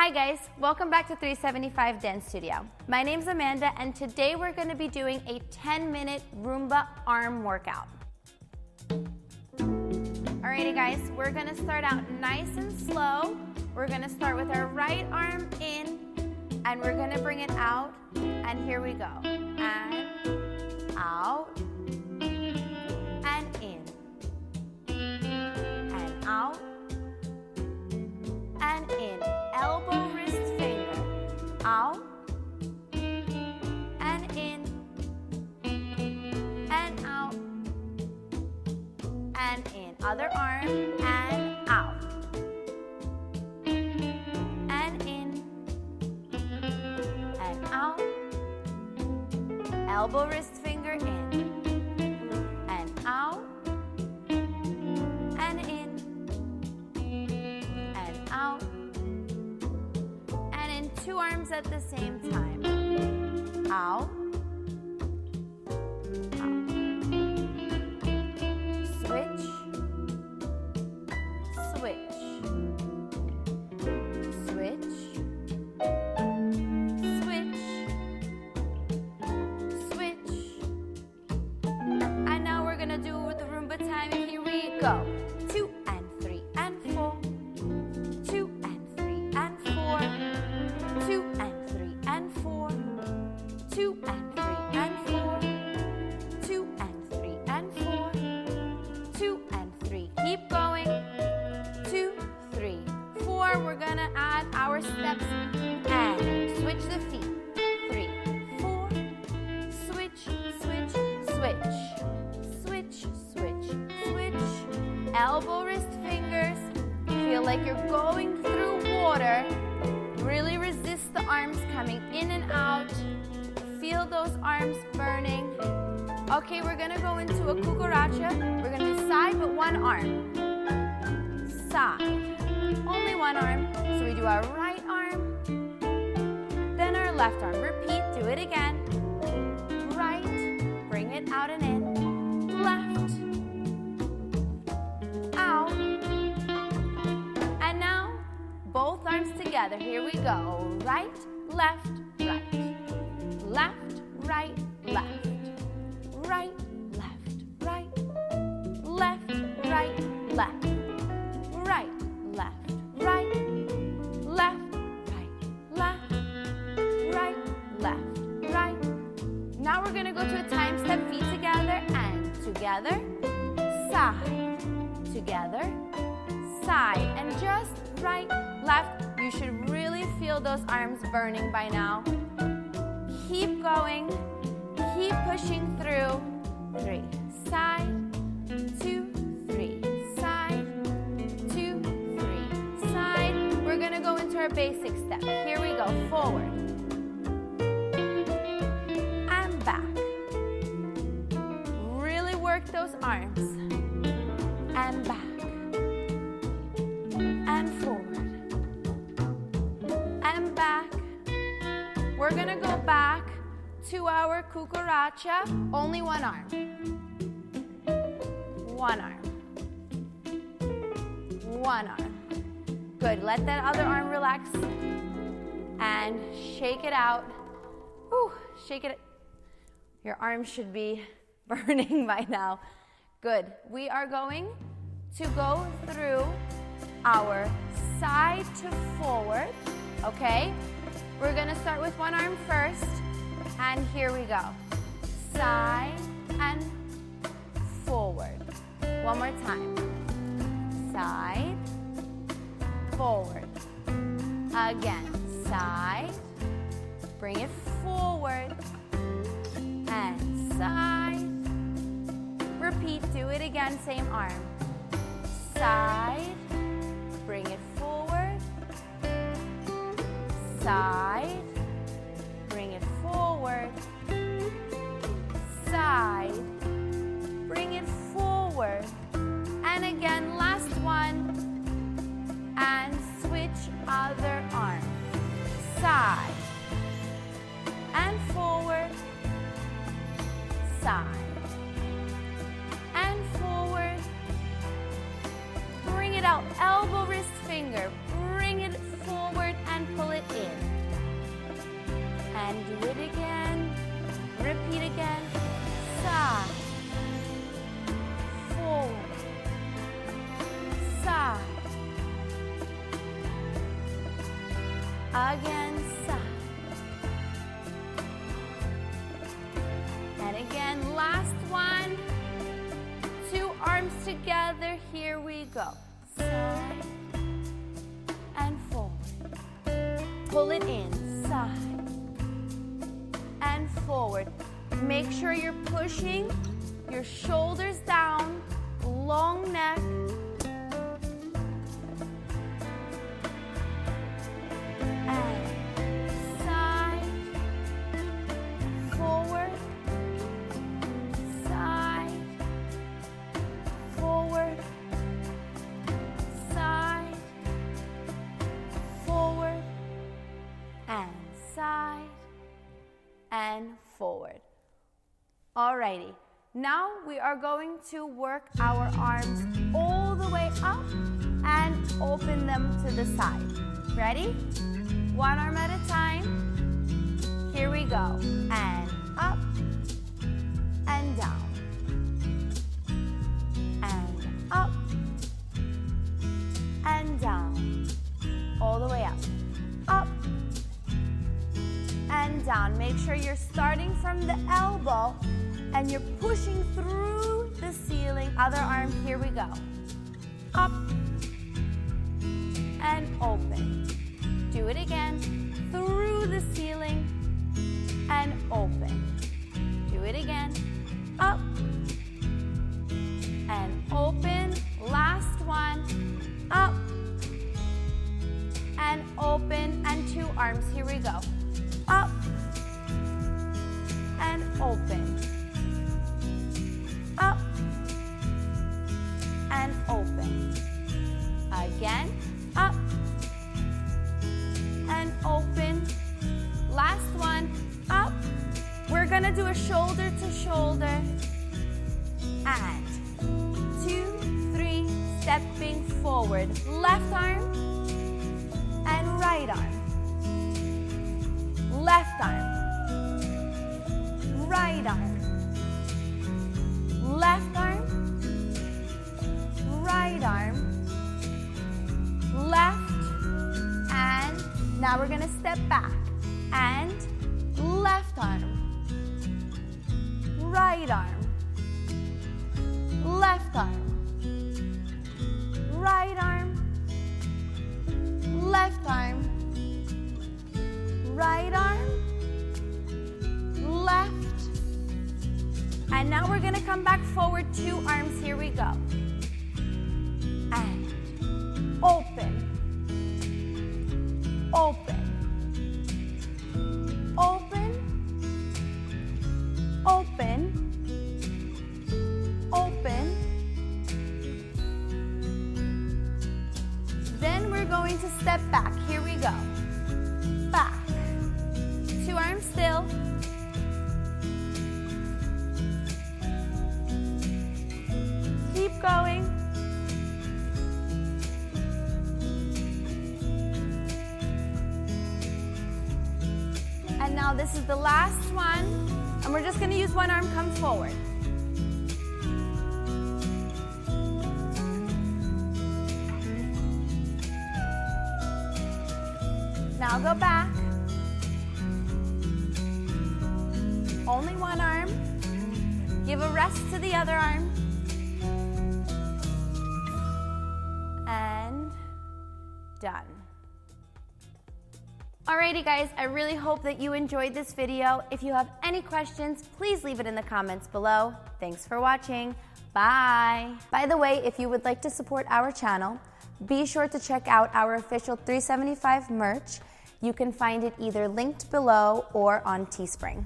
Hi guys, welcome back to 375 Dance Studio. My name's Amanda and today we're going to be doing a 10-minute Rumba arm workout. Alrighty guys, we're going to start out nice and slow. We're going to start with our right arm in and we're going to bring it out, and here we go. And out and in and out and in. Elbow, wrist, finger. Out and in and out and in. Other arm and out and in and out. Elbow, wrist, finger, in and out and in and out. Two arms at the same time. Out. Out. Switch. Switch. Switch. Switch. Switch. And now we're going to do it with the Rumba time. And here we go. 2 and 3 and 4. 2 and 3 and 4. 2 and 3 and 4, 2 and 3 and 4, 2 and 3 and 4, 2 and 3. Keep going. 2, 3, 4. We're gonna add our steps and switch the feet. 3, 4. Switch, switch, switch, switch, switch, switch. Elbow, wrist, fingers. Feel like you're going through water. Really resist the arms coming in and out. Feel those arms burning. Okay, we're gonna go into a cucaracha. We're gonna do side but one arm. Side. Only one arm. So we do our right arm, then our left arm. Repeat, do it again. Right, bring it out and in. Left, out. And now, both arms together. Here we go. Right, left, right. Left, right, left. Right, left, right. Left, right, left. Right, left, right. Left, right, left. Right, left, right. Now we're going to go to a time step. Feet together and together. Side, together. Side. And just right, left. You should really feel those arms burning by now. Keep going. Keep pushing through. 3. Side. 2, 3. Side. 2, 3. Side. We're going to go into our basic step. Here we go. Forward. And back. Really work those arms. And back. And forward. And back. We're gonna go back to our cucaracha. Only one arm. One arm. One arm. Good. Let that other arm relax. And shake it out. Whew, shake it. Your arm should be burning by now. Good. We are going to go through our side to forward, okay? We're gonna start with one arm first, and here we go. Side and forward. One more time. Side, forward. Again, side, bring it forward, and side. Repeat, do it again, same arm. Side, bring it forward, side, bring it forward, side, bring it forward, and again, last one, and switch other arm, side, and forward, side, and forward, bring it out, elbow, wrist, finger, bring it forward and pull Again, side. And again, last one. Two arms together, here we go. Side and forward. Pull it in, side and forward. Make sure you're pushing your shoulders down, long neck. And side, forward, side, forward, side, forward, and side, and forward. Alrighty, now we are going to work our arms all the way up and open them to the side. Ready? One arm at a time. Here we go. And up and down. And up and down. All the way up. Up and down. Make sure you're starting from the elbow and you're pushing through the ceiling. Other arm, here we go. Up and open. Do it again. Through the ceiling and open. Do it again. Up and open. Last one. Up and open. And two arms, here we go. Up and open. Up and open. Again, up and open. Last one, up. We're gonna do a shoulder to shoulder. And 2, 3, stepping forward. Left arm and right arm. Left arm, right arm. Left arm, right arm, left, and now we're gonna step back, and left arm, right arm, left arm, right arm, left arm, right arm, left. And now we're gonna come back forward, two arms, here we go. And open, open, open, open, open. Then we're going to step back, here we go. Back, two arms still. Keep going. And now this is the last one, and we're just going to use one arm, come forward. Now go back. Only one arm. Give a rest to the other arm. And done. Alrighty guys, I really hope that you enjoyed this video. If you have any questions, please leave it in the comments below. Thanks for watching. Bye. By the way, if you would like to support our channel, be sure to check out our official 375 merch. You can find it either linked below or on Teespring.